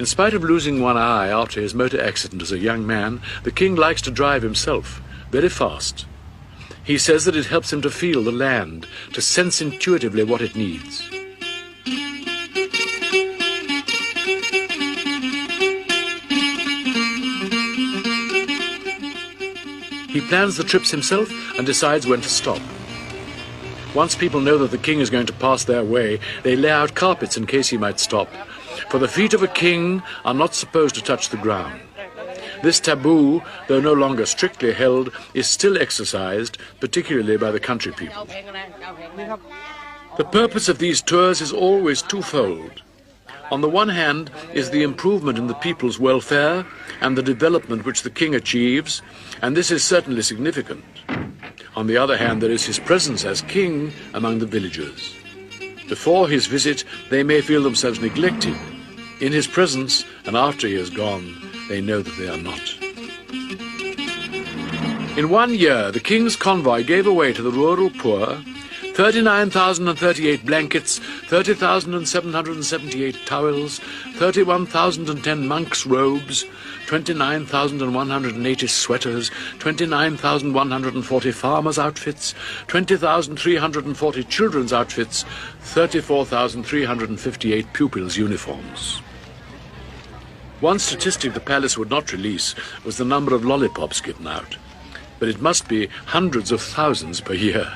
In spite of losing one eye after his motor accident as a young man, the king likes to drive himself, very fast. He says that it helps him to feel the land, to sense intuitively what it needs. He plans the trips himself and decides when to stop. Once people know that the king is going to pass their way, they lay out carpets in case he might stop, for the feet of a king are not supposed to touch the ground. This taboo, though no longer strictly held, is still exercised, particularly by the country people. The purpose of these tours is always twofold. On the one hand is the improvement in the people's welfare and the development which the king achieves, and this is certainly significant. On the other hand, there is his presence as king among the villagers. Before his visit, they may feel themselves neglected. In his presence, and after he has gone, they know that they are not. In 1 year, the king's convoy gave away to the rural poor 39,038 blankets, 30,778 towels, 31,010 monks' robes, 29,180 sweaters, 29,140 farmers' outfits, 20,340 children's outfits, 34,358 pupils' uniforms. One statistic the palace would not release was the number of lollipops given out, but it must be hundreds of thousands per year.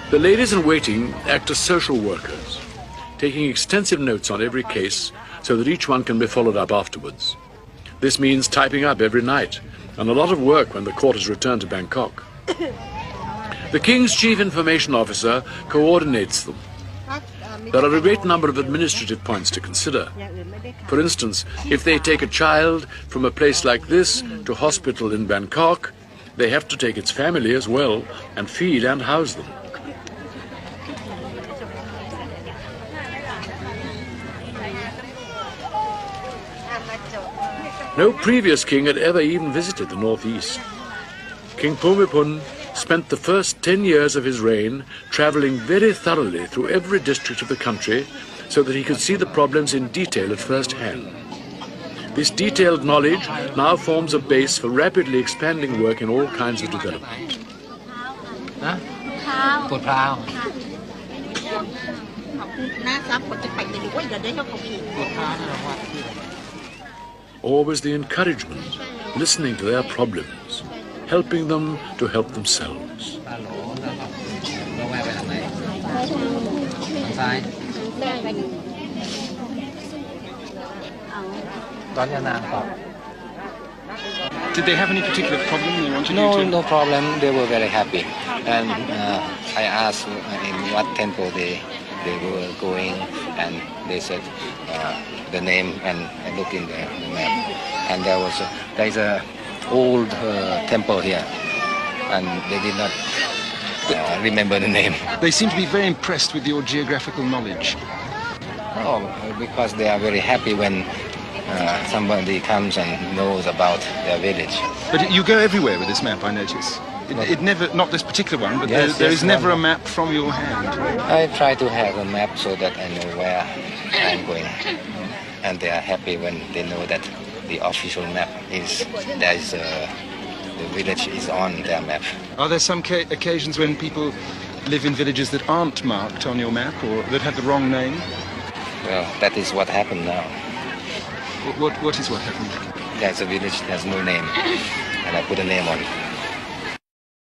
The ladies-in-waiting act as social workers, taking extensive notes on every case so that each one can be followed up afterwards. This means typing up every night, and a lot of work when the court is returned to Bangkok. The King's Chief Information Officer coordinates them. There are a great number of administrative points to consider. For instance, if they take a child from a place like this to hospital in Bangkok, they have to take its family as well and feed and house them. No previous king had ever even visited the northeast. King Bhumibol spent the first 10 years of his reign traveling very thoroughly through every district of the country so that he could see the problems in detail at first hand. This detailed knowledge now forms a base for rapidly expanding work in all kinds of development. Always the encouragement, listening to their problems, helping them to help themselves. Did they have any particular problem they wanted you to? No problem. They were very happy. And I asked in what temple they were going, and they said the name, and I looked in the map. And there is a old temple here, and they did not remember the name. They seem to be very impressed with your geographical knowledge. Oh, because they are very happy when somebody comes and knows about their village. But you go everywhere with this map, I notice. It never, not this particular one, but yes, there is never one. a map from your hand. I try to have a map so that I know where I'm going. And they are happy when they know that the official map is, the village is on their map. Are there some occasions when people live in villages that aren't marked on your map or that have the wrong name? Well, that is what happened now. What is what happened? There's a village, there's no name, and I put a name on it.